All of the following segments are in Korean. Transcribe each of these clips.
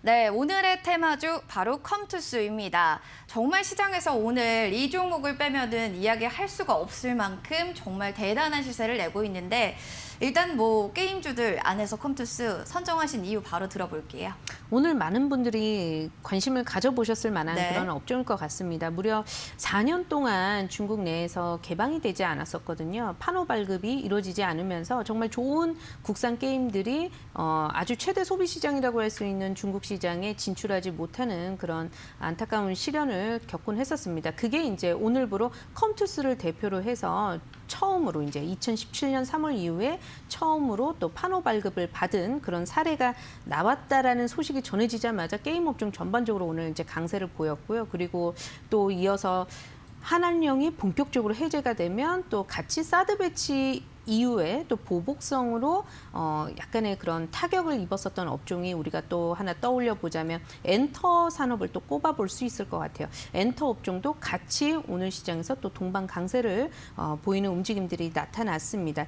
네, 오늘의 테마주 바로 컴투스입니다. 정말 시장에서 오늘 이 종목을 빼면은 이야기할 수가 없을 만큼 정말 대단한 시세를 내고 있는데 일단 뭐 게임주들 안에서 컴투스 선정하신 이유 바로 들어볼게요. 오늘 많은 분들이 관심을 가져보셨을 만한 네. 그런 업종일 것 같습니다. 무려 4년 동안 중국 내에서 개방이 되지 않았었거든요. 판호 발급이 이루어지지 않으면서 정말 좋은 국산 게임들이 아주 최대 소비 시장이라고 할 수 있는 중국 시장에 진출하지 못하는 그런 안타까운 시련을 겪곤 했었습니다. 그게 이제 오늘부로 컴투스를 대표로 해서 처음으로 이제 2017년 3월 이후에 처음으로 또 판호 발급을 받은 그런 사례가 나왔다라는 소식이 전해지자마자 게임 업종 전반적으로 오늘 이제 강세를 보였고요. 그리고 또 이어서 한한령이 본격적으로 해제가 되면 또 같이 사드 배치 이후에 또 보복성으로 약간의 그런 타격을 입었었던 업종이 우리가 또 하나 떠올려 보자면 엔터 산업을 또 꼽아볼 수 있을 것 같아요. 엔터 업종도 같이 오늘 시장에서 또 동반 강세를 보이는 움직임들이 나타났습니다.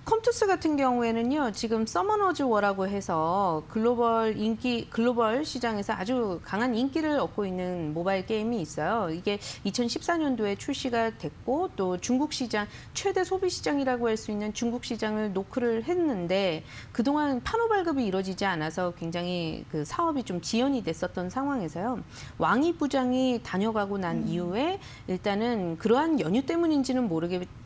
컴투스 같은 경우에는요, 지금 서머너즈 워라고 해서 글로벌 시장에서 아주 강한 인기를 얻고 있는 모바일 게임이 있어요. 이게 2014년도에 출시가 됐고 또 중국 시장 최대 소비 시장이라고 할 수 있는 중국 시장을 노크를 했는데 그동안 판호 발급이 이루어지지 않아서 굉장히 그 사업이 좀 지연이 됐었던 상황에서요. 왕이 부장이 다녀가고 난 이후에 일단은 그러한 연유 때문인지는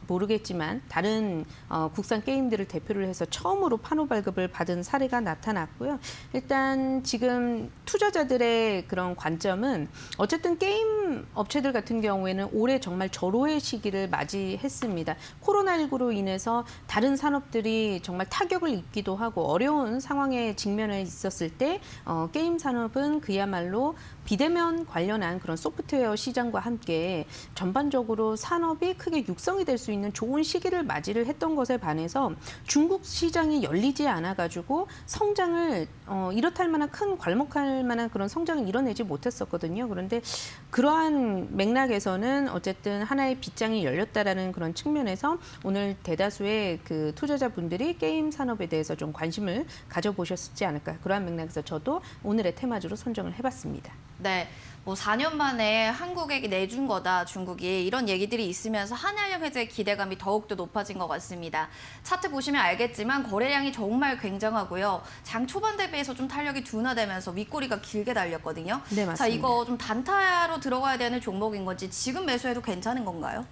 모르겠지만 다른 국산 게임들을 대표를 해서 처음으로 판호 발급을 받은 사례가 나타났고요. 일단 지금 투자자들의 그런 관점은 어쨌든 게임 업체들 같은 경우에는 올해 정말 절호의 시기를 맞이했습니다. 코로나19로 인해서 다른 산업들이 정말 타격을 입기도 하고 어려운 상황에 직면해 있었을 때 게임 산업은 그야말로 비대면 관련한 그런 소프트웨어 시장과 함께 전반적으로 산업이 크게 육성이 될 수 있는 좋은 시기를 맞이를 했던 것에 반해서 중국 시장이 열리지 않아가지고 성장을 이렇다 할 만한 큰 괄목할 만한 그런 성장을 이뤄내지 못했었거든요. 그런데 그러한 맥락에서는 어쨌든 하나의 빗장이 열렸다라는 그런 측면에서 오늘 대다수의 그 투자자분들이 게임 산업에 대해서 좀 관심을 가져보셨지 않을까. 그러한 맥락에서 저도 오늘의 테마주로 선정을 해봤습니다. 네, 뭐 4년 만에 한국에게 내준 거다, 중국이. 이런 얘기들이 있으면서 한한령 해제 기대감이 더욱더 높아진 것 같습니다. 차트 보시면 알겠지만 거래량이 정말 굉장하고요. 장 초반 대비해서 좀 탄력이 둔화되면서 윗꼬리가 길게 달렸거든요. 네, 맞습니다. 자, 이거 좀 단타로 들어가야 되는 종목인 건지 지금 매수해도 괜찮은 건가요?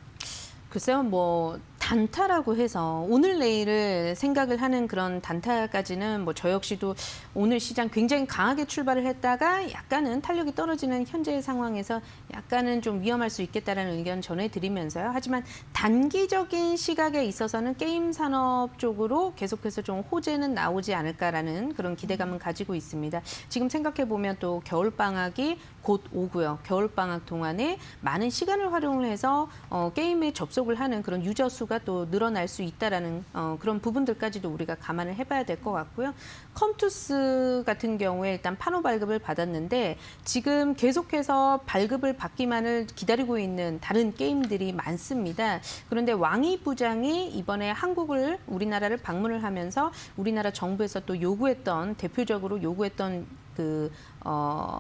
글쎄요, 뭐 단타라고 해서 오늘 내일을 생각을 하는 그런 단타까지는 뭐 저 역시도 오늘 시장 굉장히 강하게 출발을 했다가 약간은 탄력이 떨어지는 현재의 상황에서 약간은 좀 위험할 수 있겠다라는 의견 전해드리면서요. 하지만 단기적인 시각에 있어서는 게임 산업 쪽으로 계속해서 좀 호재는 나오지 않을까라는 그런 기대감은 가지고 있습니다. 지금 생각해 보면 또 겨울 방학이 곧 오고요. 겨울 방학 동안에 많은 시간을 활용을 해서 게임에 접속을 하는 그런 유저 수가 또 늘어날 수 있다라는 그런 부분들까지도 우리가 감안을 해봐야 될 것 같고요. 컴투스 같은 경우에 일단 판호 발급을 받았는데 지금 계속해서 발급을 받기만을 기다리고 있는 다른 게임들이 많습니다. 그런데 왕이 부장이 이번에 우리나라를 방문을 하면서 우리나라 정부에서 또 대표적으로 요구했던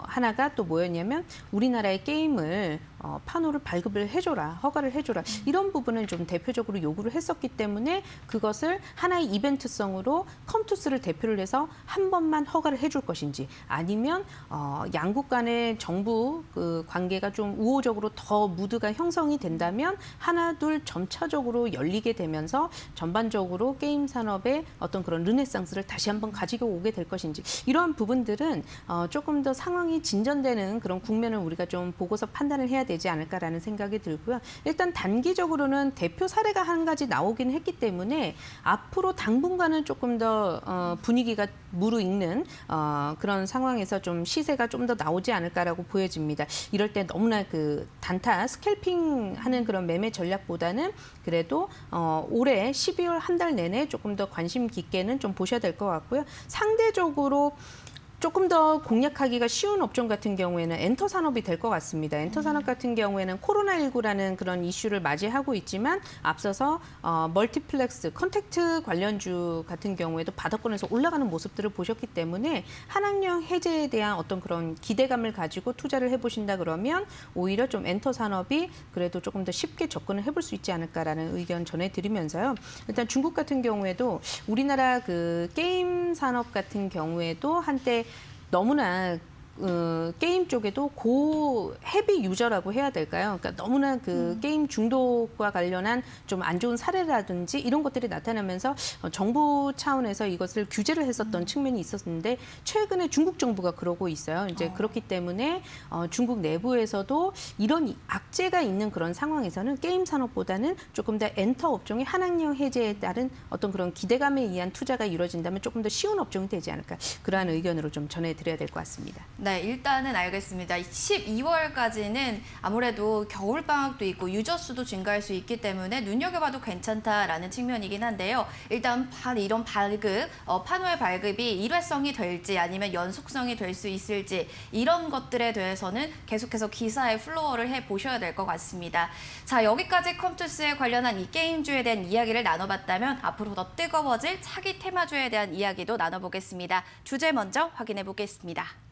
하나가 또 뭐였냐면 우리나라의 게임을 판호를 발급을 해줘라, 허가를 해줘라. 이런 부분을 좀 대표적으로 요구를 했었기 때문에 그것을 하나의 이벤트성으로 컴투스를 대표를 해서 한 번만 허가를 해줄 것인지 아니면 양국 간의 정부 그 관계가 좀 우호적으로 더 무드가 형성이 된다면 하나 둘 점차적으로 열리게 되면서 전반적으로 게임 산업의 어떤 그런 르네상스를 다시 한번 가지고 오게 될 것인지 이러한 부분들은 조금 더 상황이 진전되는 그런 국면을 우리가 좀 보고서 판단을 해야 되지 않을까라는 생각이 들고요. 일단 단기적으로는 대표 사례가 한 가지 나오긴 했기 때문에 앞으로 당분간은 조금 더 분위기가 무르익는 그런 상황에서 좀 시세가 좀 더 나오지 않을까라고 보여집니다. 이럴 때 너무나 그 단타 스캘핑하는 그런 매매 전략보다는 그래도 올해 12월 한 달 내내 조금 더 관심 깊게는 좀 보셔야 될 것 같고요. 상대적으로 조금 더 공략하기가 쉬운 업종 같은 경우에는 엔터 산업이 될 것 같습니다. 엔터 산업 같은 경우에는 코로나19라는 그런 이슈를 맞이하고 있지만 앞서서 멀티플렉스, 컨택트 관련주 같은 경우에도 바닥권에서 올라가는 모습들을 보셨기 때문에 한학령 해제에 대한 어떤 그런 기대감을 가지고 투자를 해보신다 그러면 오히려 좀 엔터 산업이 그래도 조금 더 쉽게 접근을 해볼 수 있지 않을까라는 의견 전해드리면서요. 일단 중국 같은 경우에도 우리나라 그 게임 산업 같은 경우에도 한때 너무나 게임 쪽에도 고 헤비 유저라고 해야 될까요? 그러니까 너무나 그 게임 중독과 관련한 좀 안 좋은 사례라든지 이런 것들이 나타나면서 정부 차원에서 이것을 규제를 했었던 측면이 있었는데 최근에 중국 정부가 그러고 있어요. 이제 그렇기 때문에 중국 내부에서도 이런 악재가 있는 그런 상황에서는 게임 산업보다는 조금 더 엔터 업종의 한학령 해제에 따른 어떤 그런 기대감에 의한 투자가 이루어진다면 조금 더 쉬운 업종이 되지 않을까 그러한 의견으로 좀 전해드려야 될 것 같습니다. 네, 일단은 알겠습니다. 12월까지는 아무래도 겨울방학도 있고 유저 수도 증가할 수 있기 때문에 눈여겨봐도 괜찮다라는 측면이긴 한데요. 일단 이런 발급, 판호의 발급이 일회성이 될지 아니면 연속성이 될 수 있을지 이런 것들에 대해서는 계속해서 기사에 플로어를 해보셔야 될 것 같습니다. 자, 여기까지 컴투스에 관련한 이 게임주에 대한 이야기를 나눠봤다면 앞으로 더 뜨거워질 차기 테마주에 대한 이야기도 나눠보겠습니다. 주제 먼저 확인해 보겠습니다.